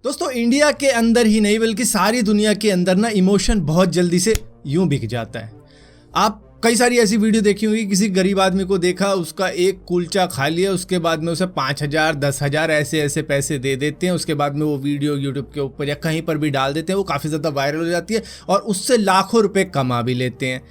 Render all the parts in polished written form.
दोस्तों इंडिया के अंदर ही नहीं बल्कि सारी दुनिया के अंदर ना इमोशन बहुत जल्दी से यूं बिक जाता है। आप कई सारी ऐसी वीडियो देखी होगी, किसी गरीब आदमी को देखा, उसका एक कुलचा खा लिया, उसके बाद में उसे 5,000 10,000 ऐसे ऐसे पैसे दे देते हैं। उसके बाद में वो वीडियो यूट्यूब के ऊपर या कहीं पर भी डाल देते हैं, वो काफ़ी ज़्यादा वायरल हो जाती है और उससे लाखों रुपए कमा भी लेते हैं।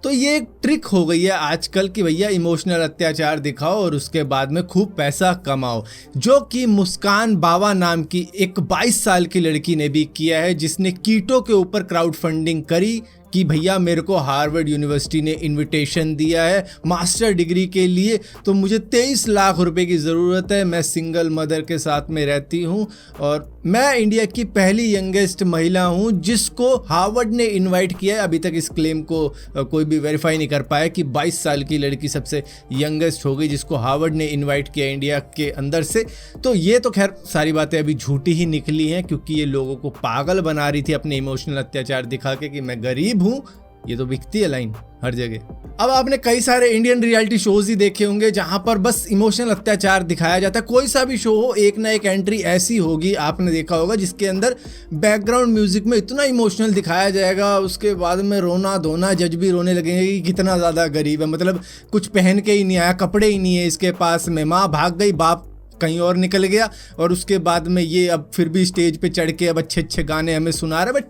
तो ये एक ट्रिक हो गई है आजकल कि भैया इमोशनल अत्याचार दिखाओ और उसके बाद में खूब पैसा कमाओ, जो कि मुस्कान बावा नाम की एक 22 साल की लड़की ने भी किया है, जिसने कीटो के ऊपर क्राउड फंडिंग करी कि भैया मेरे को हार्वर्ड यूनिवर्सिटी ने इनविटेशन दिया है मास्टर डिग्री के लिए, तो मुझे 23 लाख रुपए की ज़रूरत है। मैं सिंगल मदर के साथ में रहती हूँ और मैं इंडिया की पहली यंगेस्ट महिला हूँ जिसको हार्वर्ड ने इनवाइट किया है। अभी तक इस क्लेम को कोई भी वेरीफाई नहीं कर पाया कि 22 साल की लड़की सबसे यंगेस्ट हो गई जिसको हार्वर्ड ने इन्वाइट किया इंडिया के अंदर से। तो ये तो खैर सारी बातें अभी झूठी ही निकली हैं, क्योंकि ये लोगों को पागल बना रही थी अपने इमोशनल अत्याचार दिखा के कि मैं गरीब हूं। ये तो बिकती है लाइन हर जगह। अब आपने कई सारे इंडियन रियलिटी शोज ही देखे होंगे जहां पर बस इमोशनल अत्याचार दिखाया जाता है। कोई सा भी शो हो, एक ना एक एंट्री ऐसी होगी, आपने देखा होगा, जिसके अंदर बैकग्राउंड म्यूजिक में इतना इमोशनल दिखाया जाएगा, उसके बाद में रोना धोना, जज भी रोने लगेंगे कि कितना ज़्यादा गरीब है, मतलब कुछ पहन के ही नहीं आया, कपड़े ही नहीं है इसके पास में, माँ भाग गई, बाप कहीं और निकल गया, और उसके बाद में ये अब फिर भी स्टेज पे चढ़ के अब अच्छे अच्छे गाने हमें सुना रहा है। बट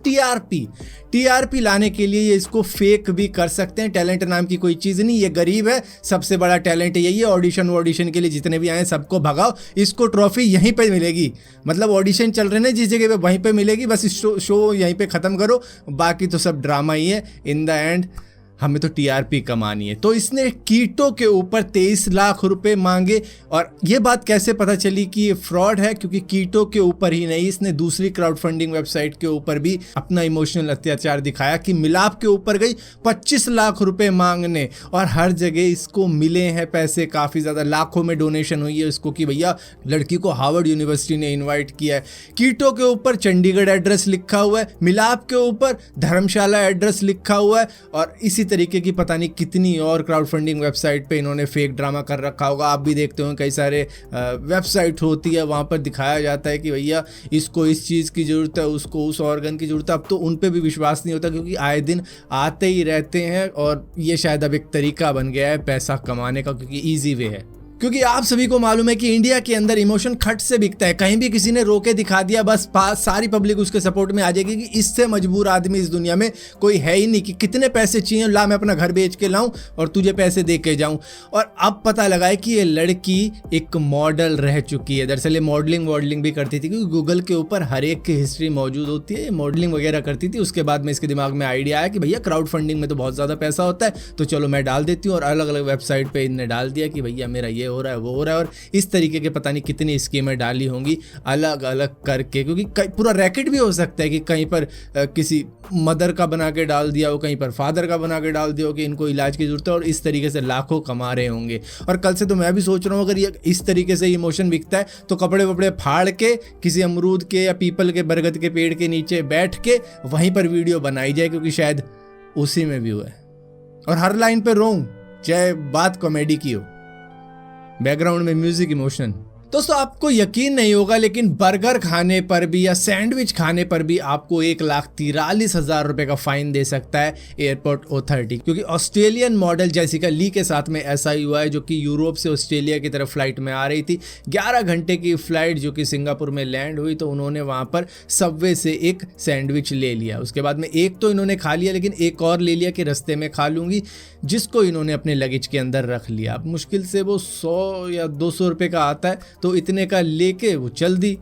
टीआरपी लाने के लिए ये इसको फेक भी कर सकते हैं। टैलेंट नाम की कोई चीज़ नहीं, ये गरीब है, सबसे बड़ा टैलेंट यही है। ऑडिशन के लिए जितने भी आए सबको भगाओ, इसको ट्रॉफी यहीं पे मिलेगी, मतलब ऑडिशन चल रहे हैं जिस जगह पे वहीं पे मिलेगी, बस इस शो यहीं पे ख़त्म करो, बाकी तो सब ड्रामा ही है। इन द एंड हमें तो टीआरपी कमानी है। तो इसने कीटो के ऊपर 23 लाख रुपए मांगे। और ये बात कैसे पता चली कि ये फ्रॉड है? क्योंकि कीटो के ऊपर ही नहीं, इसने दूसरी क्राउड फंडिंग वेबसाइट के ऊपर भी अपना इमोशनल अत्याचार दिखाया कि मिलाप के ऊपर गई 25 लाख रुपए मांगने, और हर जगह इसको मिले हैं पैसे, काफ़ी ज़्यादा लाखों में डोनेशन हुई है इसको कि भैया लड़की को हार्वर्ड यूनिवर्सिटी ने इन्वाइट किया है। कीटो के ऊपर चंडीगढ़ एड्रेस लिखा हुआ है, मिलाप के ऊपर धर्मशाला एड्रेस लिखा हुआ है, और इसी तरीके की पता नहीं कितनी और क्राउड फंडिंग वेबसाइट पे इन्होंने फेक ड्रामा कर रखा होगा। आप भी देखते हो कई सारे वेबसाइट होती है, वहाँ पर दिखाया जाता है कि भैया इसको इस चीज़ की ज़रूरत है, उसको उस ऑर्गन की ज़रूरत है। अब तो उन पे भी विश्वास नहीं होता, क्योंकि आए दिन आते ही रहते हैं, और ये शायद अब एक तरीका बन गया है पैसा कमाने का, क्योंकि ईजी वे है। क्योंकि आप सभी को मालूम है कि इंडिया के अंदर इमोशन खट से बिकता है। कहीं भी किसी ने रोके दिखा दिया, बस सारी पब्लिक उसके सपोर्ट में आ जाएगी कि इससे मजबूर आदमी इस दुनिया में कोई है ही नहीं, कि कितने पैसे चाहिए, ला मैं अपना घर बेच के लाऊं और तुझे पैसे दे के जाऊं। और अब पता लगा है कि ये लड़की एक मॉडल रह चुकी है। दरअसल ये मॉडलिंग भी करती थी, क्योंकि गूगल के ऊपर हर एक की हिस्ट्री मौजूद होती है। ये मॉडलिंग वगैरह करती थी। उसके बाद में इसके दिमाग में आइडिया आया कि भैया क्राउड फंडिंग में तो बहुत ज़्यादा पैसा होता है, तो चलो मैं डाल देती हूँ। और अलग अलग वेबसाइट पर इनने डाल दिया कि भैया मेरा ये हो रहा है, वो हो रहा है, और इस तरीके के पता नहीं कितनी स्कीमें डाली होंगी अलग अलग करके। क्योंकि पूरा रैकेट भी हो सकता है कि कहीं पर किसी मदर का बना के डाल दिया हो, कहीं पर फादर का बना के डाल दिया हो कि इनको इलाज की जरूरत है, और इस तरीके से लाखों कमा रहे होंगे। और कल से तो मैं भी सोच रहा हूँ, अगर ये इस तरीके से इमोशन बिकता है तो कपड़े वपड़े फाड़ के किसी अमरूद के या पीपल के बरगद के पेड़ के नीचे बैठ के वहीं पर वीडियो बनाई जाए, क्योंकि शायद उसी में व्यू है। और हर लाइन पे रोऊं, चाहे बात कॉमेडी की हो, बैकग्राउंड में म्यूजिक इमोशन। दोस्तों आपको यकीन नहीं होगा, लेकिन बर्गर खाने पर भी या सैंडविच खाने पर भी आपको 1,43,000 रुपए का फाइन दे सकता है एयरपोर्ट अथॉरिटी। क्योंकि ऑस्ट्रेलियन मॉडल जेसिका ली के साथ में ऐसा ही हुआ है, जो कि यूरोप से ऑस्ट्रेलिया की तरफ फ्लाइट में आ रही थी। 11 घंटे की फ्लाइट जो कि सिंगापुर में लैंड हुई, तो उन्होंने वहां पर सबवे से एक सैंडविच ले लिया। उसके बाद में एक तो इन्होंने खा लिया, लेकिन एक और ले लिया कि रास्ते में खा लूंगी, जिसको इन्होंने अपने लगेज के अंदर रख लिया। अब मुश्किल से वो 100 या 200 रुपये का आता है, तो इतने का लेके वो चल दी।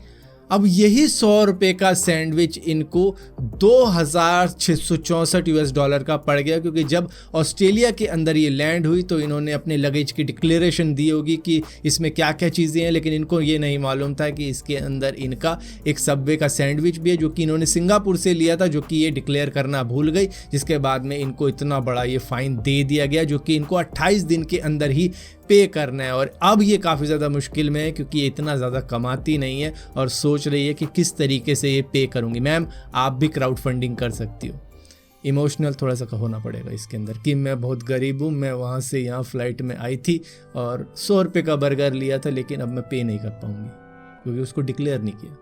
अब यही 100 रुपये का सैंडविच इनको $2,664 का पड़ गया, क्योंकि जब ऑस्ट्रेलिया के अंदर ये लैंड हुई तो इन्होंने अपने लगेज की डिक्लेरेशन दी होगी कि इसमें क्या क्या चीज़ें हैं, लेकिन इनको ये नहीं मालूम था कि इसके अंदर इनका एक सबवे का सैंडविच भी है, जो कि इन्होंने सिंगापुर से लिया था, जो कि ये डिक्लेयर करना भूल गई। जिसके बाद में इनको इतना बड़ा ये फ़ाइन दे दिया गया, जो कि इनको 28 दिन के अंदर ही पे करना है। और अब ये काफ़ी ज़्यादा मुश्किल में है, क्योंकि ये इतना ज़्यादा कमाती नहीं है और सोच रही है कि किस तरीके से ये पे करूँगी। मैम आप भी क्राउड फंडिंग कर सकती हो। इमोशनल थोड़ा सा होना पड़ेगा इसके अंदर कि मैं बहुत गरीब हूँ, मैं वहाँ से यहाँ फ़्लाइट में आई थी और 100 रुपये का बर्गर लिया था, लेकिन अब मैं पे नहीं कर पाऊँगी, क्योंकि उसको डिक्लेयर नहीं किया।